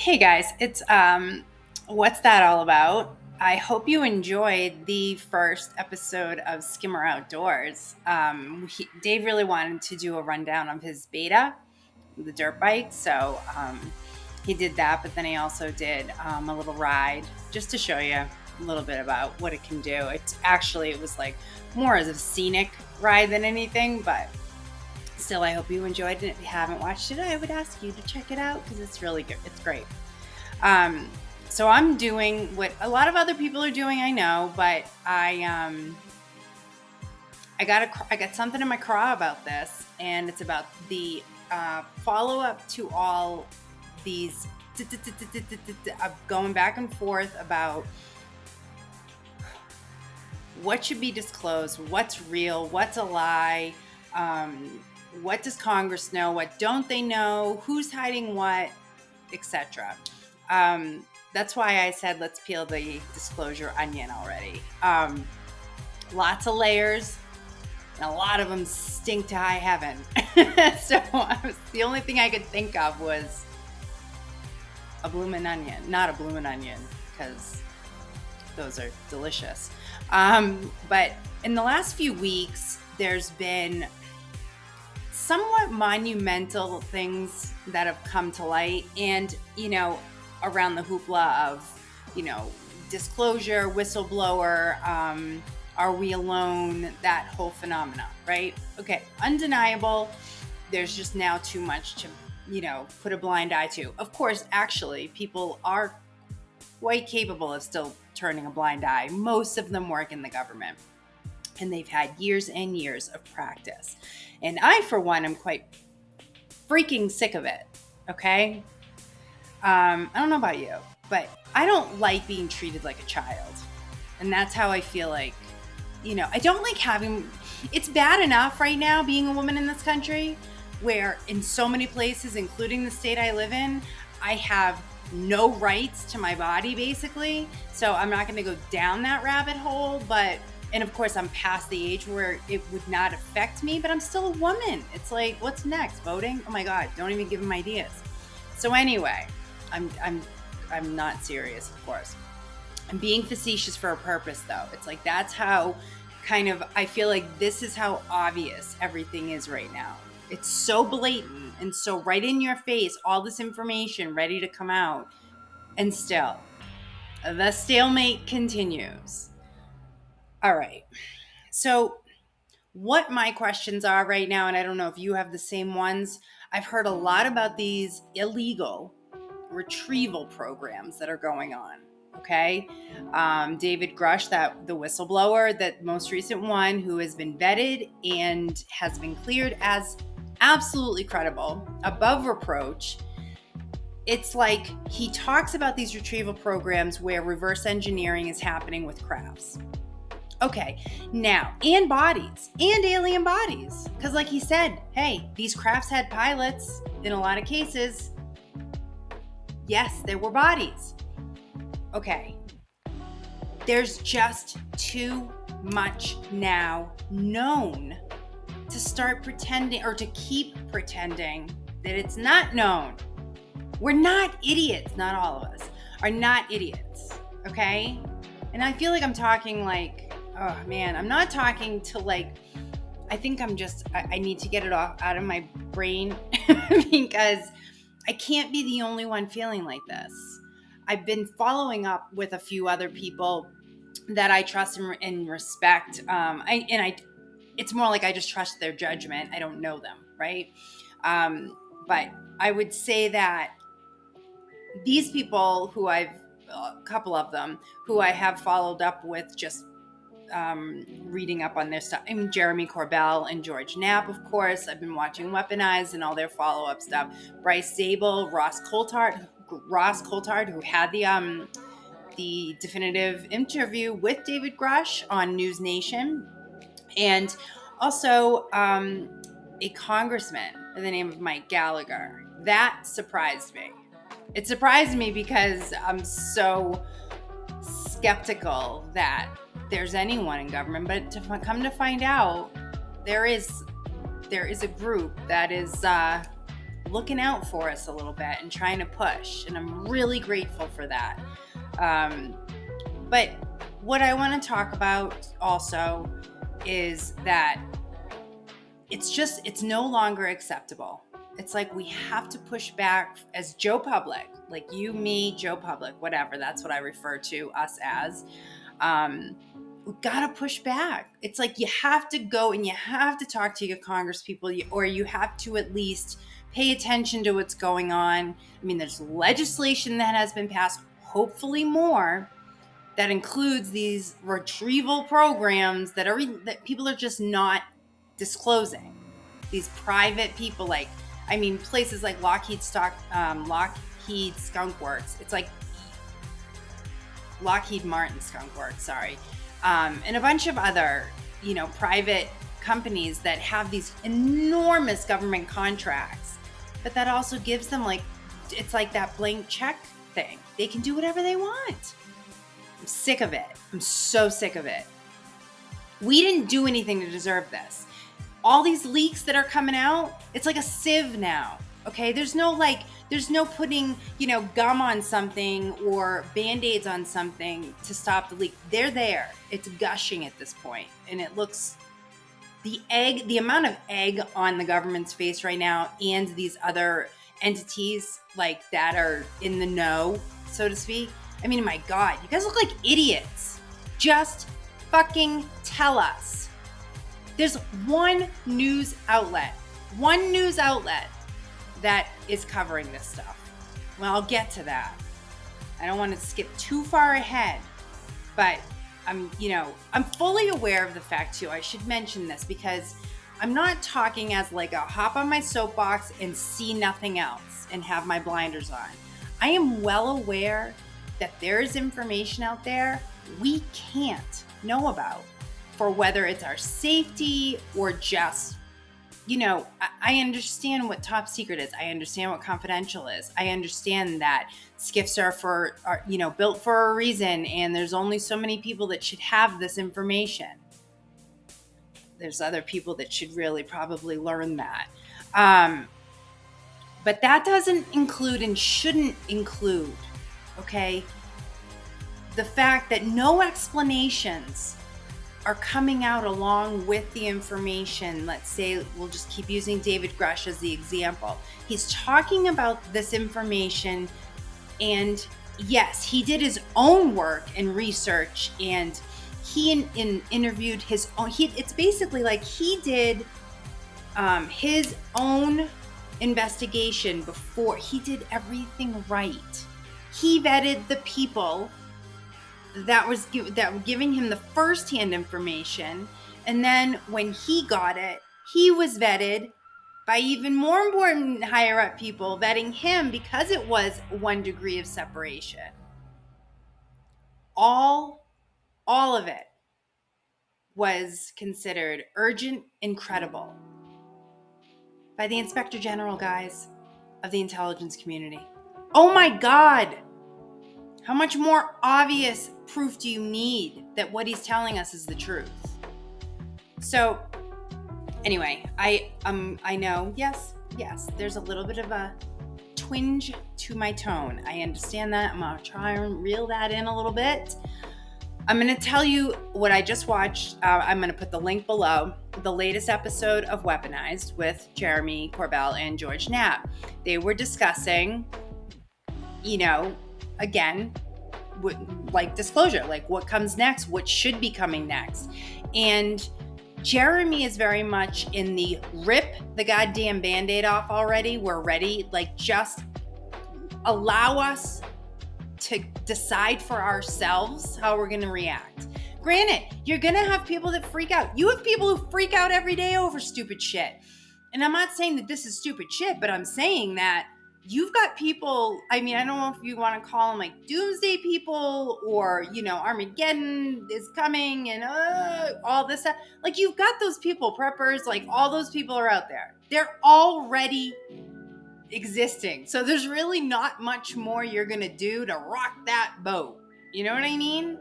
Hey guys, it's what's that all about? I hope you enjoyed the first episode of Skimmer Outdoors. Dave really wanted to do a rundown of his beta, the dirt bike, so he did that. But then he also did a little ride just to show you a little bit about what it can do. It was like more as a scenic ride than anything, but still, I hope you enjoyed it. If you haven't watched it, I would ask you to check it out because it's really good. It's great. Um, so I'm doing what a lot of other people are doing, I know, but I got something in my craw about this, and it's about the follow up to all these going back and forth about what should be disclosed, what's real, what's a lie, what does Congress know, what don't they know, who's hiding what, etc. That's why I said let's peel the disclosure onion already. Lots of layers, and a lot of them stink to high heaven. So the only thing I could think of was a bloomin' onion, not a bloomin' onion, because those are delicious. But in the last few weeks, there's been somewhat monumental things that have come to light, and around the hoopla of disclosure, whistleblower, are we alone, that whole phenomena, right? Okay, undeniable. There's just now too much to put a blind eye to. Of course, actually, people are quite capable of still turning a blind eye. Most of them work in the government, and they've had years and years of practice. And I, for one, am quite freaking sick of it, okay? I don't know about you, but I don't like being treated like a child. And that's how I feel like, I don't like it's bad enough right now being a woman in this country, where in so many places, including the state I live in, I have no rights to my body, basically. So I'm not going to go down that rabbit hole, and of course I'm past the age where it would not affect me, but I'm still a woman. It's like, what's next? Voting? Oh my God, don't even give them ideas. So anyway, I'm not serious, of course. I'm being facetious for a purpose, though. It's like, that's how I feel like this is how obvious everything is right now. It's so blatant and so right in your face, all this information ready to come out. And still, the stalemate continues. All right. So what my questions are right now, and I don't know if you have the same ones, I've heard a lot about these illegal retrieval programs that are going on. Okay. David Grush, the whistleblower, that most recent one, who has been vetted and has been cleared as absolutely credible, above reproach. It's like he talks about these retrieval programs where reverse engineering is happening with crafts. Okay, now, and bodies, and alien bodies. Because like he said, hey, these crafts had pilots in a lot of cases. Yes, there were bodies. Okay, there's just too much now known to start pretending, or to keep pretending that it's not known. We're not idiots. Not all of us are not idiots. Okay? And I feel like I'm talking like, oh man, I'm not talking to like, I think I need to get it out of my brain because I can't be the only one feeling like this. I've been following up with a few other people that I trust and respect. It's more like I just trust their judgment. I don't know them, right? But I would say that these people a couple of them who I have followed up with, just reading up on their stuff. I mean, Jeremy Corbell and George Knapp, of course. I've been watching Weaponized and all their follow-up stuff. Bryce Zabel, Ross Coulthard, who had the definitive interview with David Grush on News Nation, and also a congressman by the name of Mike Gallagher. That surprised me. It surprised me because I'm so skeptical that there's anyone in government, but to come to find out, there is a group that is looking out for us a little bit and trying to push. And I'm really grateful for that. But what I want to talk about also is that it's no longer acceptable. It's like we have to push back as Joe Public, like you, me, Joe Public, whatever. That's what I refer to us as. We gotta push back. It's like you have to go and you have to talk to your congresspeople, or you have to at least pay attention to what's going on. I mean, there's legislation that has been passed, hopefully more, that includes these retrieval programs that people are just not disclosing. These private people, places like Lockheed Skunk Works. It's like Lockheed Martin Skunk Works, sorry. And a bunch of other, private companies that have these enormous government contracts, but that also gives them it's like that blank check thing. They can do whatever they want. I'm sick of it. I'm so sick of it. We didn't do anything to deserve this. All these leaks that are coming out, it's like a sieve now. Okay, there's no putting, gum on something or Band-Aids on something to stop the leak. They're there. It's gushing at this point. And it looks, the amount of egg on the government's face right now and these other entities that are in the know, so to speak. I mean, my God, you guys look like idiots. Just fucking tell us. There's one news outlet that is covering this stuff. Well, I'll get to that. I don't want to skip too far ahead, but I'm fully aware of the fact too. I should mention this because I'm not talking as a hop on my soapbox and see nothing else and have my blinders on. I am well aware that there is information out there we can't know about, for whether it's our safety or just, I understand what top secret is. I understand what confidential is. I understand that SCIFs are built for a reason, and there's only so many people that should have this information. There's other people that should really probably learn that. But that doesn't include and shouldn't include, okay, the fact that no explanations are coming out along with the information. Let's say we'll just keep using David Grush as the example. He's talking about this information, and yes, he did his own work and research, and he interviewed his own. It's basically like he did his own investigation before. He did everything right. He vetted the people that were giving him the first-hand information, and then when he got it, he was vetted by even more important higher-up people vetting him because it was 1 degree of separation. All of it was considered urgent and credible by the Inspector General, guys, of the intelligence community. Oh my God! How much more obvious proof do you need that what he's telling us is the truth? So, anyway, I know, yes, there's a little bit of a twinge to my tone. I understand that. I'm gonna try and reel that in a little bit. I'm gonna tell you what I just watched. I'm gonna put the link below. The latest episode of Weaponized with Jeremy Corbell and George Knapp. They were discussing, again, disclosure, what comes next, what should be coming next. And Jeremy is very much in the rip the goddamn Band-Aid off already. We're ready. Just allow us to decide for ourselves how we're going to react. Granted, you're going to have people that freak out. You have people who freak out every day over stupid shit. And I'm not saying that this is stupid shit, but I'm saying that you've got people, I don't know if you want to call them doomsday people or, Armageddon is coming and all this stuff. You've got those people, preppers, all those people are out there. They're already existing. So there's really not much more you're going to do to rock that boat. You know what I mean?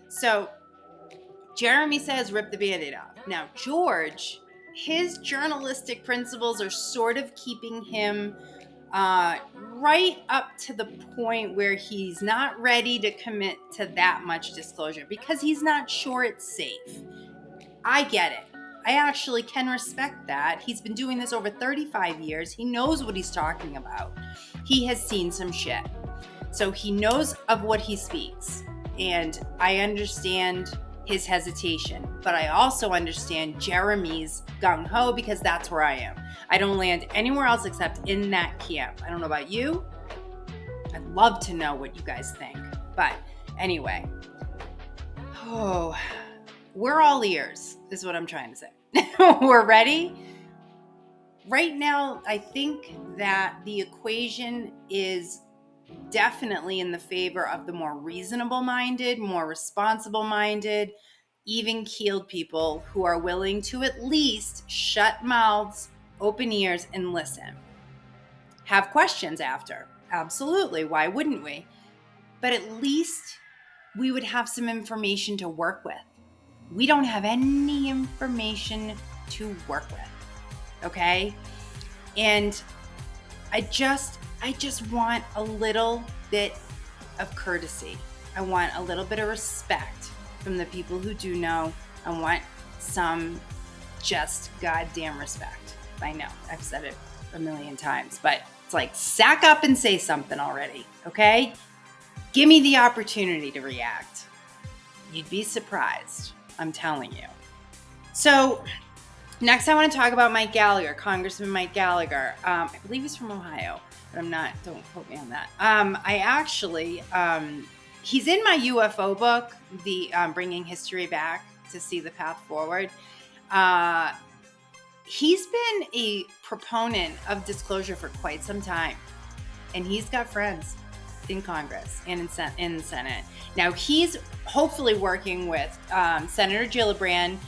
So Jeremy says rip the Band-Aid off. Now, George, his journalistic principles are sort of keeping him right up to the point where he's not ready to commit to that much disclosure because he's not sure it's safe. I get it. I actually can respect that. He's been doing this over 35 years. He knows what he's talking about. He has seen some shit. So he knows of what he speaks. And I understand his hesitation, but I also understand Jeremy's gung-ho because that's where I am. I don't land anywhere else except in that camp. I don't know about you. I'd love to know what you guys think. But anyway, we're all ears, is what I'm trying to say. We're ready. Right now, I think that the equation is definitely in the favor of the more reasonable-minded, more responsible-minded, even-keeled people who are willing to at least shut mouths, open ears, and listen. Have questions after. Absolutely. Why wouldn't we? But at least we would have some information to work with. We don't have any information to work with. Okay? And I just want a little bit of courtesy. I want a little bit of respect from the people who do know. I want some just goddamn respect. I know, I've said it a million times, but it's like, sack up and say something already, okay? Give me the opportunity to react. You'd be surprised, I'm telling you. So, next I want to talk about Mike Gallagher, Congressman Mike Gallagher. I believe he's from Ohio, but I'm not, don't quote me on that. He's in my UFO book, the Bringing History Back to See the Path Forward. He's been a proponent of disclosure for quite some time, and he's got friends in Congress and in the Senate. Now, he's hopefully working with Senator Gillibrand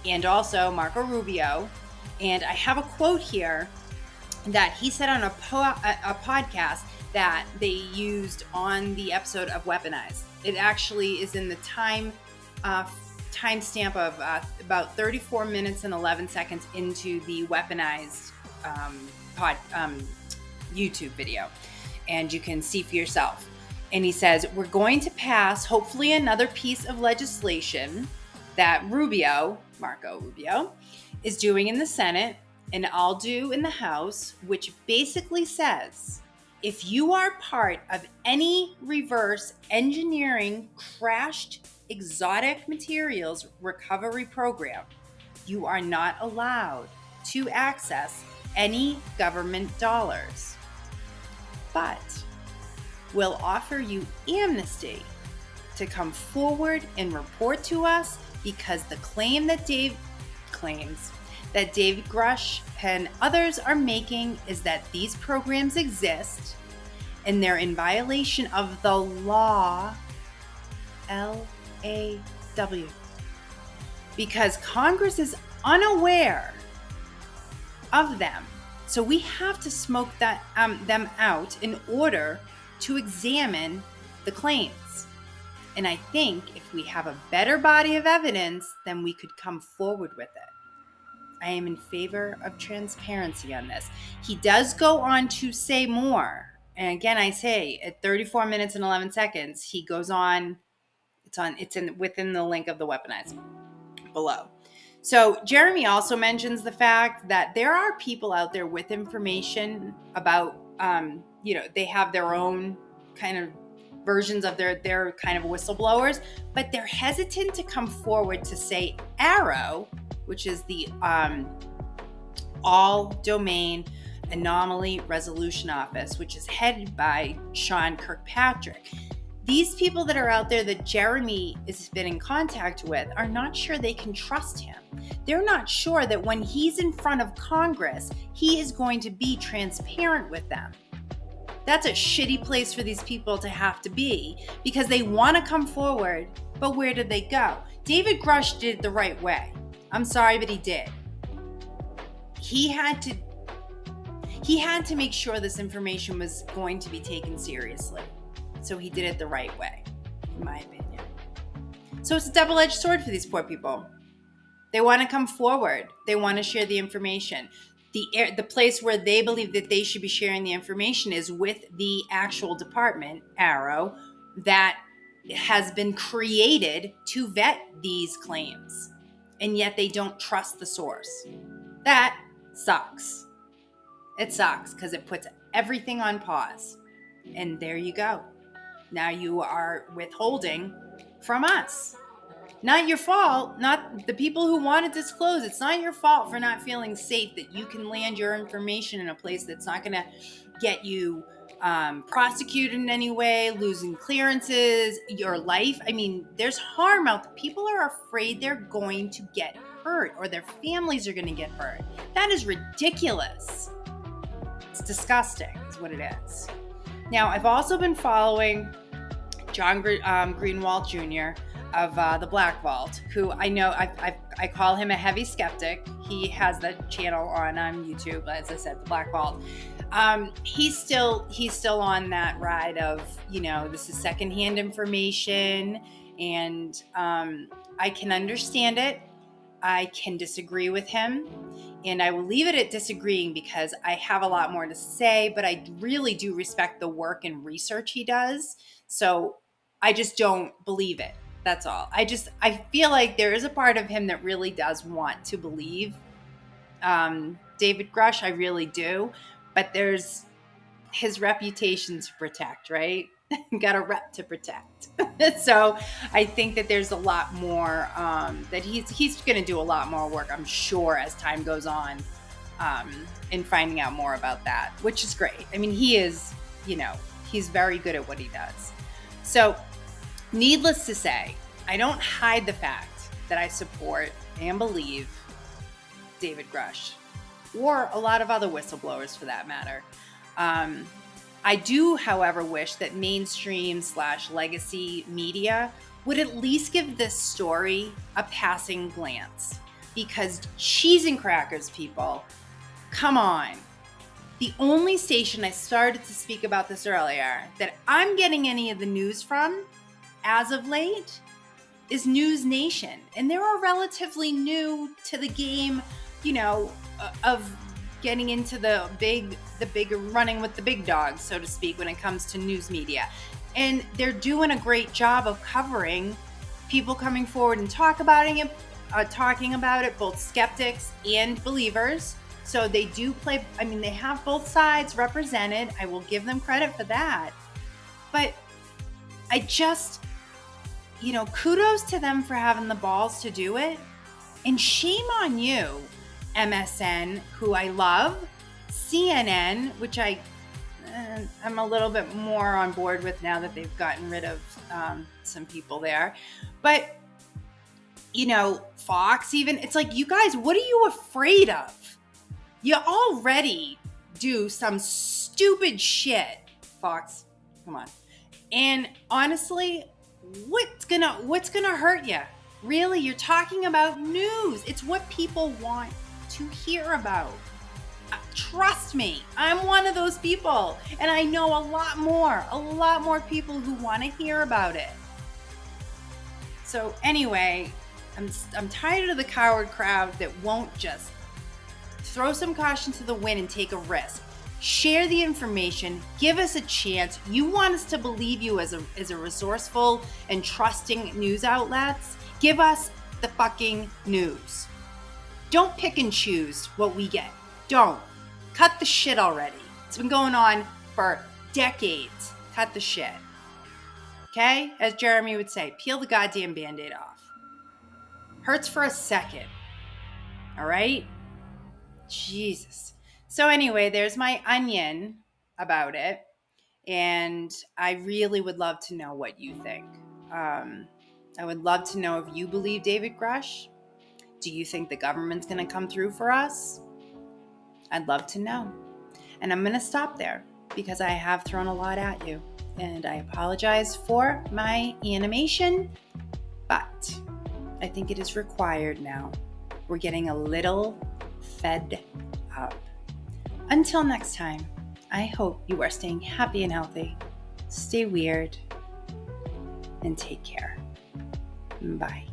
and also Marco Rubio. And I have a quote here that he said on a podcast that they used on the episode of Weaponized. It actually is in the timestamp of about 34 minutes and 11 seconds into the Weaponized YouTube video. And you can see for yourself. And he says, we're going to pass hopefully another piece of legislation that Marco Rubio, is doing in the Senate and I'll do in the House, which basically says, if you are part of any reverse engineering crashed exotic materials recovery program, you are not allowed to access any government dollars. But we'll offer you amnesty to come forward and report to us because the claim that David Grush and others are making is that these programs exist and they're in violation of the law, LAW, because Congress is unaware of them. So we have to smoke them out in order to examine the claims. And I think if we have a better body of evidence, then we could come forward with it. I am in favor of transparency on this. He does go on to say more. And again, I say at 34 minutes and 11 seconds, he goes on. It's within the link of the Weaponized below. So Jeremy also mentions the fact that there are people out there with information about, they have their own kind of versions of their kind of whistleblowers, but they're hesitant to come forward to say AARO, which is the All Domain Anomaly Resolution Office, which is headed by Sean Kirkpatrick. These people that are out there that Jeremy has been in contact with are not sure they can trust him. They're not sure that when he's in front of Congress, he is going to be transparent with them. That's a shitty place for these people to have to be because they want to come forward, but where did they go? David Grush did it the right way. I'm sorry, but he did. He had to make sure this information was going to be taken seriously. So he did it the right way, in my opinion. So it's a double-edged sword for these poor people. They want to come forward. They want to share the information. The place where they believe that they should be sharing the information is with the actual department, Arrow, that has been created to vet these claims. And yet they don't trust the source. That sucks. It sucks because it puts everything on pause. And there you go. Now you are withholding from us. Not your fault, not the people who want to disclose. It's not your fault for not feeling safe that you can land your information in a place that's not going to get you prosecuted in any way, losing clearances, your life. I mean, there's harm out there. People are afraid they're going to get hurt or their families are going to get hurt. That is ridiculous. It's disgusting is what it is. Now, I've also been following John Greenwald Jr., of the Black Vault, who I know I call him a heavy skeptic. He has the channel on YouTube, as I said, the Black Vault. He's still on that ride of, this is secondhand information, and I can understand it. I can disagree with him, and I will leave it at disagreeing because I have a lot more to say, but I really do respect the work and research he does. So I just don't believe it. That's all. I feel like there is a part of him that really does want to believe David Grush. I really do. But there's his reputation to protect, right? Got a rep to protect. So I think that there's a lot more that he's going to do a lot more work, I'm sure, as time goes on in finding out more about that, which is great. I mean, he is, he's very good at what he does. So needless to say, I don't hide the fact that I support and believe David Grush, or a lot of other whistleblowers for that matter. I do, however, wish that mainstream/legacy media would at least give this story a passing glance. Because cheese and crackers, people, come on. The only station, I started to speak about this earlier, that I'm getting any of the news from as of late is News Nation. And they are relatively new to the game, of getting into the big running with the big dogs, so to speak, when it comes to news media. And they're doing a great job of covering people coming forward and talking about it, both skeptics and believers. So they do play, they have both sides represented. I will give them credit for that. But I just, kudos to them for having the balls to do it. And shame on you, MSN, who I love, CNN, which I'm a little bit more on board with now that they've gotten rid of some people there. But, Fox even, it's like, you guys, what are you afraid of? You already do some stupid shit, Fox. Come on. And honestly, what's gonna hurt you? Really, you're talking about news. It's what people want to hear about. Trust me, I'm one of those people, and I know a lot more people who want to hear about it. So anyway, I'm tired of the coward crowd that won't just throw some caution to the wind and take a risk. Share the information. Give us a chance. You want us to believe you as a resourceful and trusting news outlets? Give us the fucking news. Don't pick and choose what we get. Don't. Cut the shit already. It's been going on for decades. Cut the shit. Okay? As Jeremy would say, peel the goddamn Band-Aid off. Hurts for a second. All right? Jesus. So anyway, there's my onion about it. And I really would love to know what you think. I would love to know if you believe David Grush. Do you think the government's going to come through for us? I'd love to know. And I'm going to stop there because I have thrown a lot at you. And I apologize for my animation, but I think it is required now. We're getting a little fed up. Until next time, I hope you are staying happy and healthy. Stay weird and take care. Bye.